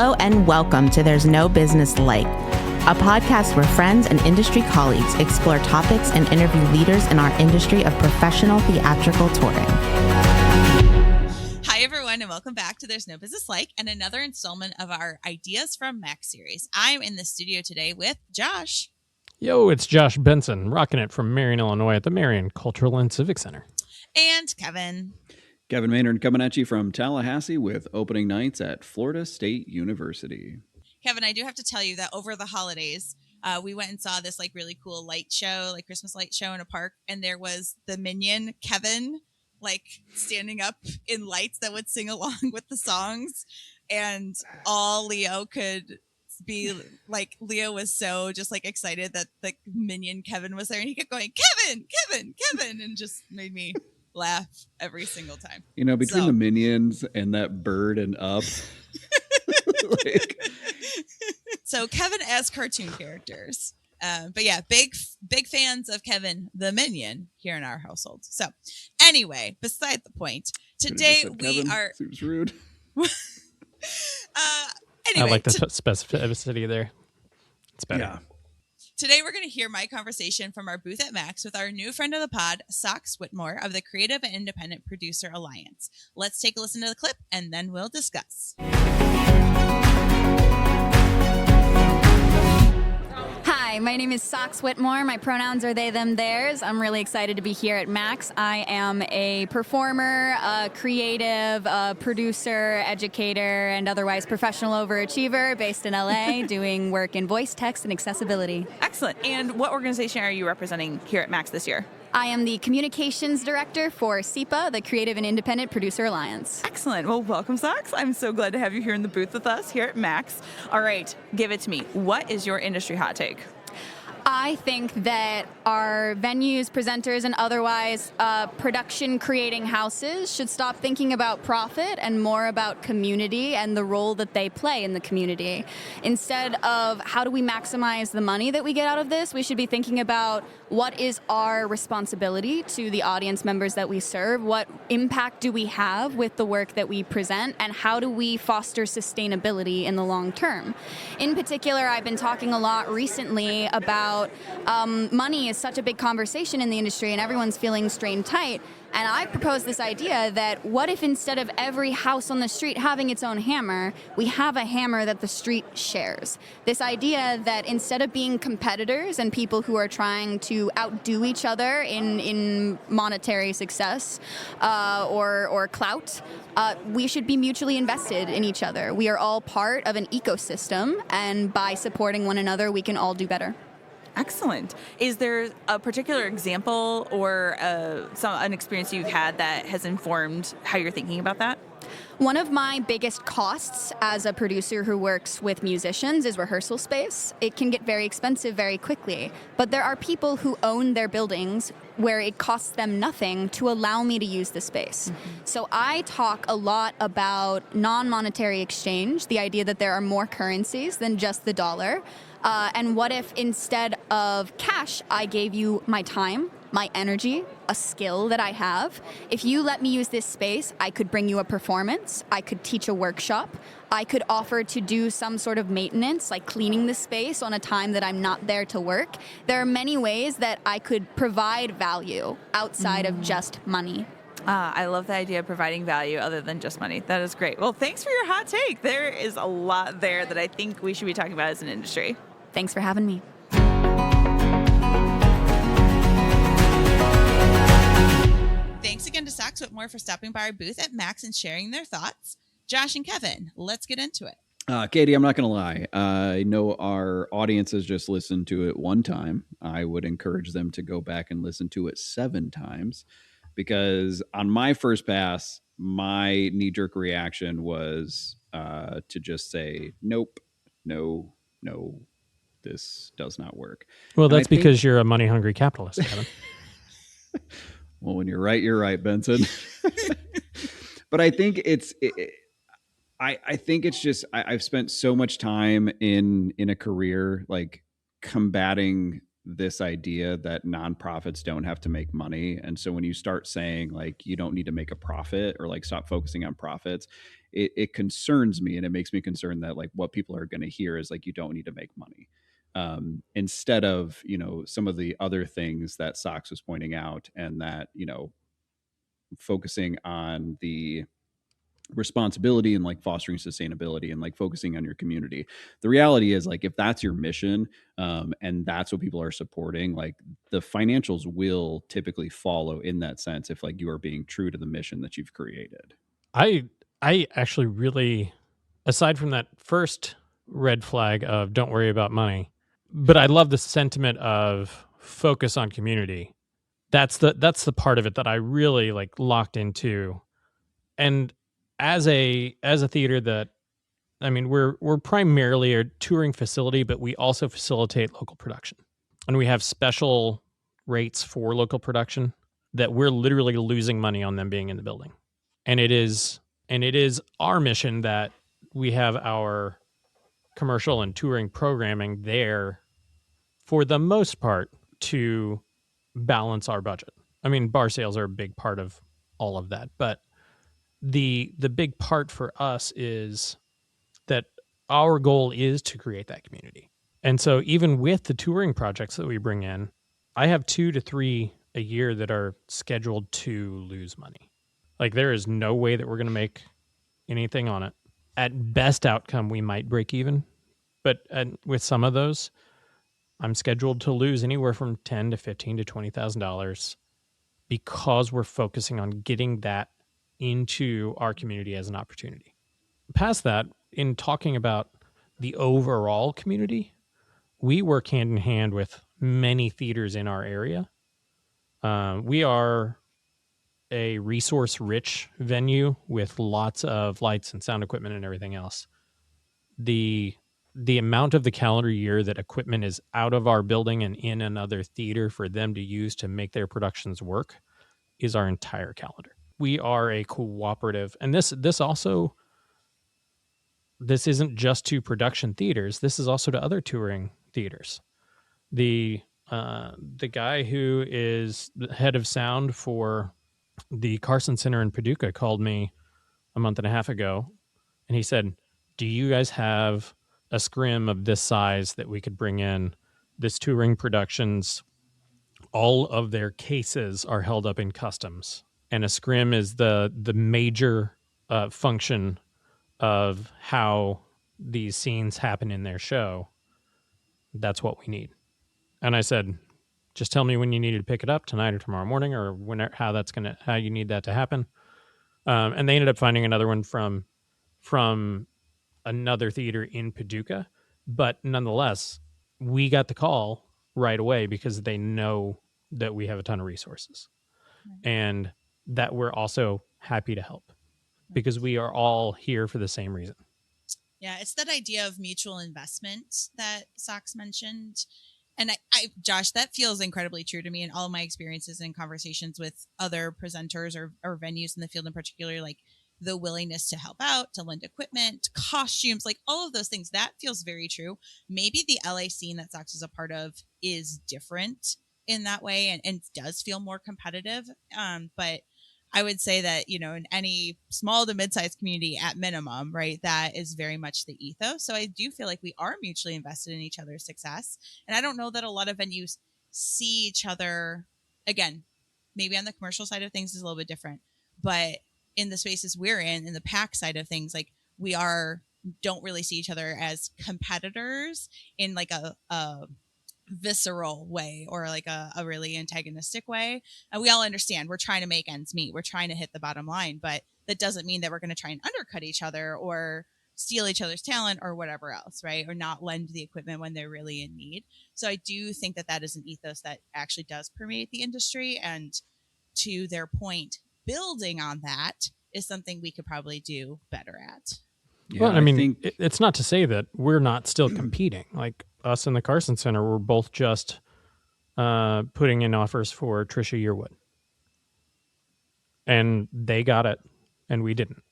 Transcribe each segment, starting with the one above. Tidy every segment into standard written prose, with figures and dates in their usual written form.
Hello and welcome to There's No Business Like, a podcast where friends and industry colleagues explore topics and interview leaders in our industry of professional theatrical touring. Hi, everyone, and welcome back to There's No Business Like and another installment of our Ideas from Max series. I'm in the studio today with Josh. Yo, it's Josh Benson, rocking it from Marion, Illinois at the Marion Cultural and Civic Center. And Kevin. Kevin Maynard coming at you from Tallahassee with opening nights at Florida State University. Kevin, I do have to tell you that over the holidays, we went and saw this really cool light show, Christmas light show in a park. And there was the minion, Kevin, standing up in lights that would sing along with the songs. And all Leo could be Leo was so just excited that the minion Kevin was there. And he kept going, Kevin, Kevin, Kevin, and just made me laugh every single time. You know, between the Minions and that bird and Up. So Kevin as cartoon characters. But yeah, big fans of Kevin the Minion here in our household. So anyway, beside the point, today we are... Seems rude. Anyway, I like the specificity there. It's better. Yeah. Today, we're going to hear my conversation from our booth at Max with our new friend of the pod, Socks Whitmore of the Creative and Independent Producer Alliance. Let's take a listen to the clip, and then we'll discuss. Hi, my name is Socks Whitmore. My pronouns are they, them, theirs. I'm really excited to be here at Max. I am a performer, a creative, a producer, educator, and otherwise professional overachiever based in LA doing work in voice, text, and accessibility. Excellent. And what organization are you representing here at Max this year? I am the communications director for CIPA, the Creative and Independent Producer Alliance. Excellent. Well, welcome, Socks. I'm so glad to have you here in the booth with us here at Max. All right, give it to me. What is your industry hot take? I think that our venues, presenters, and otherwise production-creating houses should stop thinking about profit and more about community and the role that they play in the community. Instead of how do we maximize the money that we get out of this, we should be thinking about what is our responsibility to the audience members that we serve, what impact do we have with the work that we present, and how do we foster sustainability in the long term. In particular, I've been talking a lot recently about money is such a big conversation in the industry and everyone's feeling strained tight. And I proposed this idea that what if instead of every house on the street having its own hammer, we have a hammer that the street shares? This idea that instead of being competitors and people who are trying to outdo each other in monetary success or clout, we should be mutually invested in each other. We are all part of an ecosystem, and by supporting one another, we can all do better. Excellent. Is there a particular example or an experience you've had that has informed how you're thinking about that? One of my biggest costs as a producer who works with musicians is rehearsal space. It can get very expensive very quickly, but there are people who own their buildings where it costs them nothing to allow me to use the space. Mm-hmm. So I talk a lot about non-monetary exchange, the idea that there are more currencies than just the dollar. And what if instead of cash, I gave you my time, my energy, a skill that I have? If you let me use this space, I could bring you a performance, I could teach a workshop, I could offer to do some sort of maintenance, like cleaning the space on a time that I'm not there to work. There are many ways that I could provide value outside of just money. I love the idea of providing value other than just money. That is great. Well, thanks for your hot take. There is a lot there that I think we should be talking about as an industry. Thanks for having me. Thanks again to Socks Whitmore for stopping by our booth at Max and sharing their thoughts. Josh and Kevin, let's get into it. Katie, I'm not going to lie. I know our audience has just listened to it one time. I would encourage them to go back and listen to it 7 times, because on my first pass, my knee-jerk reaction was to just say, nope, no, this does not work. Well, that's because you're a money-hungry capitalist, Kevin. Well, when you're right, Benson. But I think I think it's just I've spent so much time in a career combating this idea that nonprofits don't have to make money. And so when you start saying like you don't need to make a profit or like stop focusing on profits, it concerns me, and it makes me concerned that like what people are going to hear is like you don't need to make money, instead of, you know, some of the other things that Socks was pointing out, and that, you know, focusing on the responsibility and like fostering sustainability and like focusing on your community. The reality is like if that's your mission, and that's what people are supporting, like the financials will typically follow in that sense if like you are being true to the mission that you've created. I actually really, aside from that first red flag of don't worry about money, but I love the sentiment of focus on community. That's the part of it that I really like locked into. And as a theater that, I mean, we're primarily a touring facility, but we also facilitate local production. And we have special rates for local production that we're literally losing money on them being in the building. And it is our mission that we have our commercial and touring programming there for the most part to balance our budget. I mean, bar sales are a big part of all of that, but the big part for us is that our goal is to create that community. And so even with the touring projects that we bring in, I have 2 to 3 a year that are scheduled to lose money. Like there is no way that we're going to make anything on it. At best outcome, we might break even, but with some of those, I'm scheduled to lose anywhere from $10,000 to $15,000 to $20,000 because we're focusing on getting that into our community as an opportunity. Past that, in talking about the overall community, we work hand in hand with many theaters in our area. We are a resource-rich venue with lots of lights and sound equipment and everything else. The amount of the calendar year that equipment is out of our building and in another theater for them to use to make their productions work is our entire calendar. We are a cooperative, and this isn't just to production theaters. This is also to other touring theaters. The guy who is the head of sound for the Carson Center in Paducah called me a month and a half ago, and he said, "Do you guys have a scrim of this size that we could bring in? This touring productions, all of their cases are held up in customs, and a scrim is the major function of how these scenes happen in their show. That's what we need." And I said, "Just tell me when you need to pick it up, tonight or tomorrow morning, or whenever, how you need that to happen." And they ended up finding another one from another theater in Paducah, but nonetheless, we got the call right away because they know that we have a ton of resources, and that we're also happy to help because we are all here for the same reason. Yeah, it's that idea of mutual investment that Socks mentioned. And I Josh, that feels incredibly true to me in all of my experiences and conversations with other presenters or venues in the field in particular, like the willingness to help out, to lend equipment, costumes, like all of those things. That feels very true. Maybe the LA scene that Socks is a part of is different in that way and does feel more competitive. But I would say that, you know, in any small to mid-sized community at minimum, right, that is very much the ethos. So I do feel like we are mutually invested in each other's success. And I don't know that a lot of venues see each other, again, maybe on the commercial side of things is a little bit different, but in the spaces we're in the pack side of things, like we don't really see each other as competitors in like a visceral way or like a really antagonistic way. And we all understand we're trying to make ends meet. We're trying to hit the bottom line, but that doesn't mean that we're going to try and undercut each other or steal each other's talent or whatever else, right? Or not lend the equipment when they're really in need. So I do think that that is an ethos that actually does permeate the industry. And to their point, building on that is something we could probably do better at. Yeah, well, I mean, it's not to say that we're not still competing. Like us in the Carson Center, we're both just putting in offers for Trisha Yearwood. And they got it, and we didn't.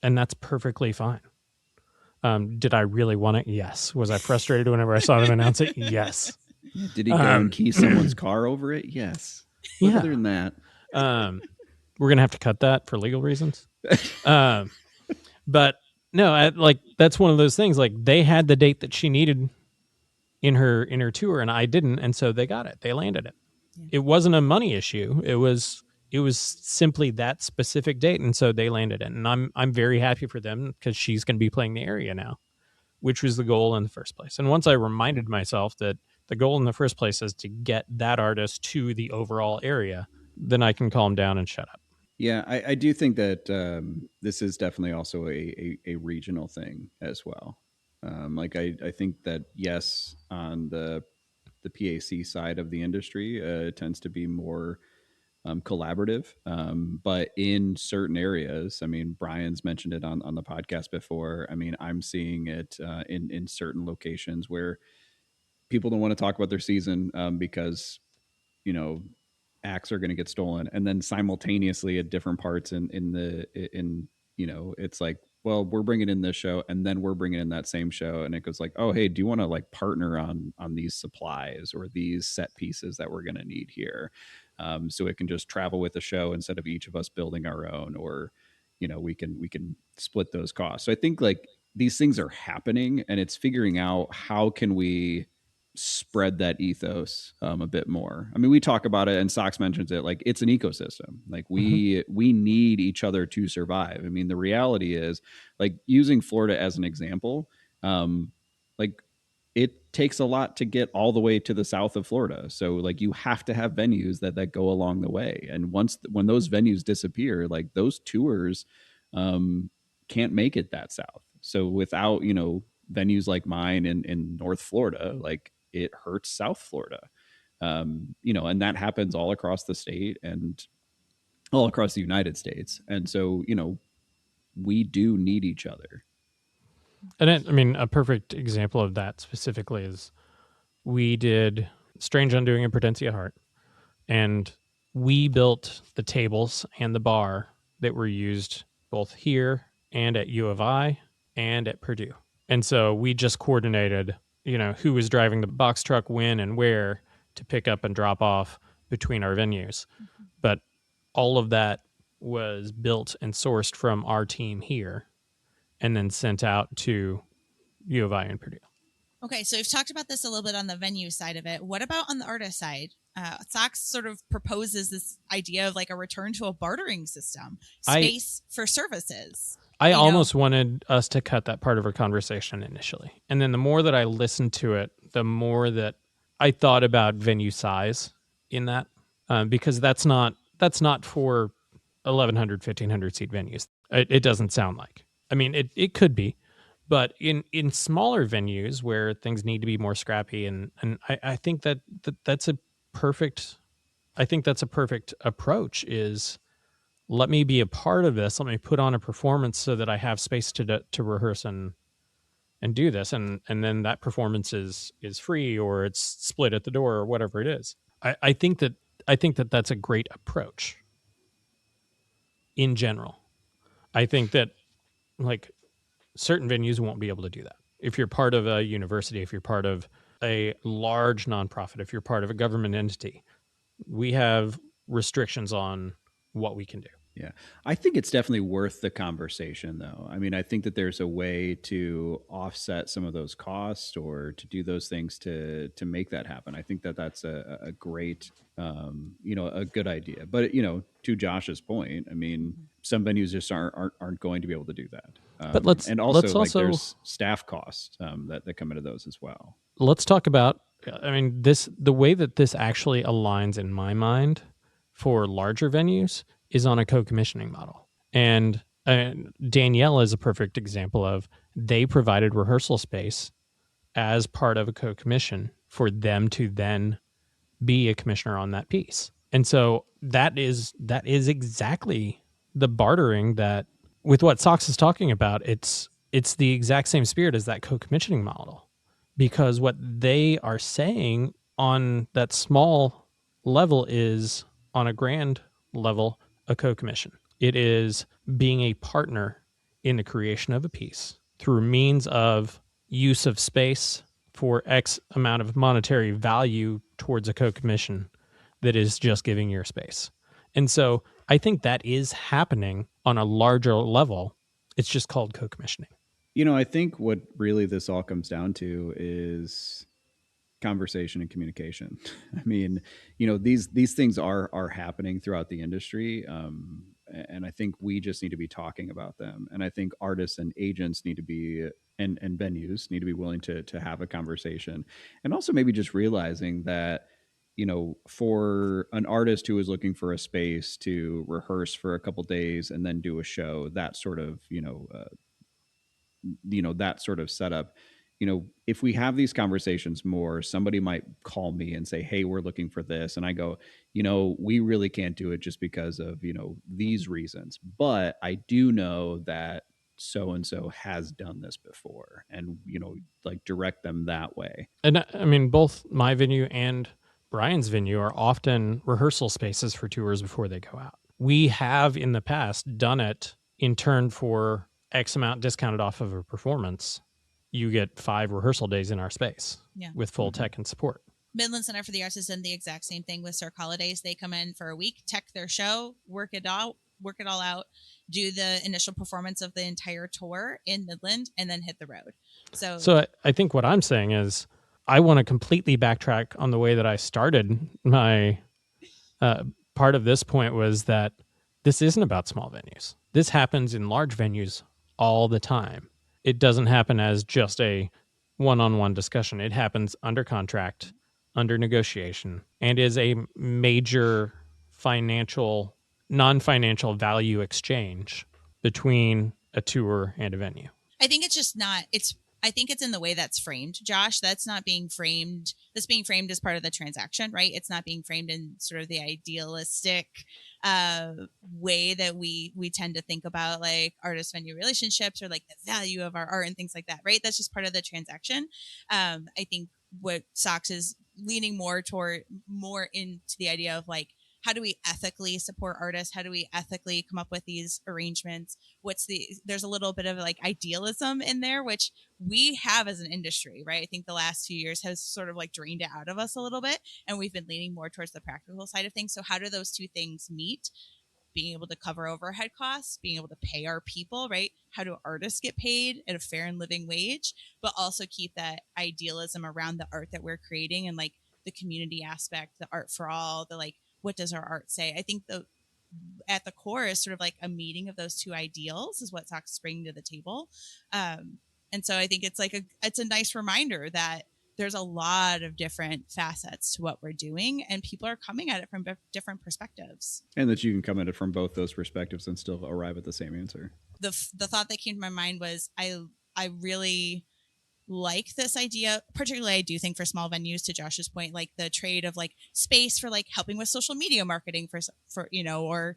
And that's perfectly fine. Did I really want it? Yes. Was I frustrated whenever I saw them announce it? Yes. Yeah, did he go and key someone's car over it? Yes. But Yeah. other than that, we're gonna have to cut that for legal reasons. But no, like that's one of those things. Like they had the date that she needed in her tour, and I didn't, and so they got it. They landed it. Yeah. It wasn't a money issue. It was simply that specific date, and so they landed it. And I'm very happy for them because she's going to be playing the area now, which was the goal in the first place. And once I reminded myself that the goal in the first place is to get that artist to the overall area, then I can calm down and shut up. Yeah, I do think that this is definitely also a regional thing as well. Like I think that yes, on the PAC side of the industry, it tends to be more collaborative. But in certain areas, I mean, Brian's mentioned it on the podcast before. I mean, I'm seeing it in certain locations where people don't want to talk about their season because, you know, acts are going to get stolen, and then simultaneously at different parts in you know, it's like, well, we're bringing in this show and then we're bringing in that same show, and it goes like, oh hey, do you want to like partner on these supplies or these set pieces that we're going to need here, so it can just travel with the show instead of each of us building our own, or you know, we can split those costs. So I think like these things are happening, and it's figuring out how can we spread that ethos a bit more. I mean, we talk about it, and Socks mentions it, like it's an ecosystem. Like we need each other to survive. I mean, the reality is, like using Florida as an example, like it takes a lot to get all the way to the south of Florida. So like you have to have venues that go along the way. And when those venues disappear, like those tours can't make it that south. So without, you know, venues like mine in North Florida, like it hurts South Florida. You know, and that happens all across the state and all across the United States. And so, you know, we do need each other. And I mean, a perfect example of that specifically is we did Strange Undoing and Pretencia Heart, and we built the tables and the bar that were used both here and at U of I and at Purdue. And so we just coordinated, you know, who was driving the box truck when and where to pick up and drop off between our venues. But all of that was built and sourced from our team here and then sent out to U of I and Purdue. Okay, so we've talked about this a little bit on the venue side of it. What about on the artist side? Socks sort of proposes this idea of like a return to a bartering system, space for services. I almost wanted us to cut that part of our conversation initially. And then the more that I listened to it, the more that I thought about venue size in that, because that's not for 1,100, 1,500 seat venues. It doesn't sound like. I mean, it could be, but in smaller venues where things need to be more scrappy, and I think that's a perfect approach is, let me be a part of this. Let me put on a performance so that I have space to rehearse and do this. And then that performance is free, or it's split at the door, or whatever it is. I think that that's a great approach in general. I think that like certain venues won't be able to do that. If you're part of a university, if you're part of a large nonprofit, if you're part of a government entity, we have restrictions on what we can do. Yeah. I think it's definitely worth the conversation, though. I mean, I think that there's a way to offset some of those costs or to do those things to make that happen. I think that that's a great, you know, a good idea. But, you know, to Josh's point, I mean, some venues just aren't going to be able to do that. But let's there's staff costs that come into those as well. Let's talk about, I mean, the way that this actually aligns in my mind for larger venues is on a co-commissioning model. And Danielle is a perfect example of, they provided rehearsal space as part of a co-commission for them to then be a commissioner on that piece. And so that is exactly the bartering that, with what Socks is talking about, it's the exact same spirit as that co-commissioning model. Because what they are saying on that small level is, on a grand level, a co-commission. It is being a partner in the creation of a piece through means of use of space for X amount of monetary value towards a co-commission that is just giving your space. And so I think that is happening on a larger level. It's just called co-commissioning. I think what really this all comes down to is conversation and communication. I mean, these things are happening throughout the industry. And I think we just need to be talking about them. And I think artists and agents need to be, and venues need to be willing to have a conversation. And also maybe just realizing that, for an artist who is looking for a space to rehearse for a couple days and then do a show, that sort of, that sort of setup, if we have these conversations more, somebody might call me and say, hey, we're looking for this. And I go, we really can't do it just because of, these reasons. But I do know that so-and-so has done this before, and, direct them that way. And I mean, both my venue and Brian's venue are often rehearsal spaces for tours before they go out. We have in the past done it in turn for X amount discounted off of a performance. You get 5 rehearsal days in our space with full tech and support. Midland Center for the Arts has done the exact same thing with Cirque Holidays. They come in for a week, tech their show, work it all out, do the initial performance of the entire tour in Midland, and then hit the road. So I think what I'm saying is I want to completely backtrack on the way that I started. My part of this point was that this isn't about small venues. This happens in large venues all the time. It doesn't happen as just a one-on-one discussion. It happens under contract, under negotiation, and is a major non-financial value exchange between a tour and a venue. I think it's just not, I think it's in the way that's framed, Josh. That's not being framed. That's being framed as part of the transaction, right? It's not being framed in sort of the idealistic way that we tend to think about like artist venue relationships or like the value of our art and things like that, right? That's just part of the transaction. I think what Socks is leaning more into the idea of like, how do we ethically support artists? How do we ethically come up with these arrangements? There's a little bit of like idealism in there, which we have as an industry, right? I think the last few years has sort of like drained it out of us a little bit, and we've been leaning more towards the practical side of things. So how do those two things meet? Being able to cover overhead costs, being able to pay our people, right? How do artists get paid at a fair and living wage, but also keep that idealism around the art that we're creating and like the community aspect, the art for all, the like, what does our art say? I think at the core is sort of like a meeting of those two ideals is what Socks is bringing to the table. And so I think it's like it's a nice reminder that there's a lot of different facets to what we're doing, and people are coming at it from different perspectives. And that you can come at it from both those perspectives and still arrive at the same answer. The thought that came to my mind was I really like this idea, particularly I do think for small venues, to Josh's point, like the trade of like space for like helping with social media marketing for or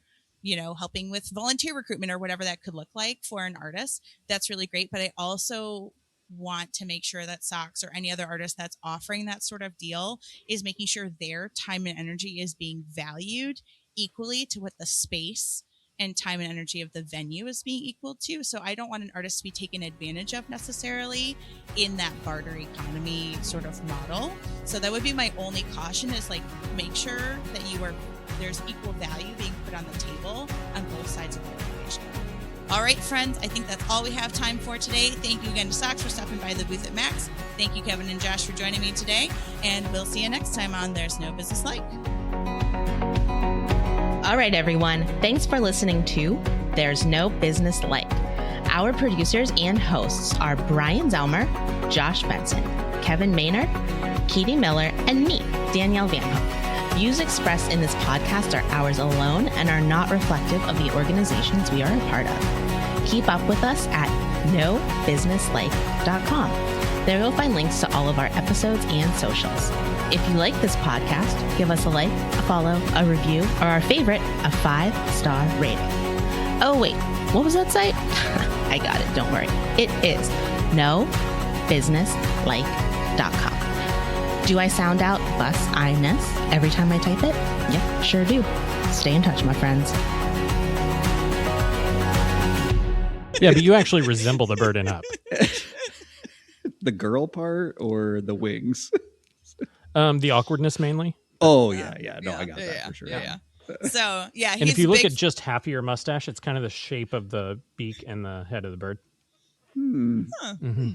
helping with volunteer recruitment or whatever that could look like for an artist. That's really great. But I also want to make sure that Socks or any other artist that's offering that sort of deal is making sure their time and energy is being valued equally to what the space and time and energy of the venue is being equal to. So I don't want an artist to be taken advantage of necessarily in that barter economy sort of model. So that would be my only caution, is like make sure that there's equal value being put on the table on both sides of the equation. All right, friends, I think that's all we have time for today. Thank you again to Socks for stopping by the booth at Max. Thank you, Kevin and Josh, for joining me today. And we'll see you next time on There's No Business Like. All right, everyone. Thanks for listening to There's No Business Like. Our producers and hosts are Brian Zelmer, Josh Benson, Kevin Maynard, Katie Miller, and me, Danielle Van Hook. Views expressed in this podcast are ours alone and are not reflective of the organizations we are a part of. Keep up with us at nobusinesslike.com. There you'll find links to all of our episodes and socials. If you like this podcast, give us a like, a follow, a review, or our favorite, a 5-star rating. Oh wait, what was that site? I got it, don't worry. It is nobusinesslike.com. Do I sound out bus-I-ness every time I type it? Yep, sure do. Stay in touch, my friends. Yeah, but you actually resemble the bird in Up. The girl part or the wings? The awkwardness mainly. Oh yeah. No, I got that yeah, for sure. Yeah. So yeah, And if you look big- at just half of your mustache, it's kind of the shape of the beak and the head of the bird. Hmm. Huh. Mm-hmm.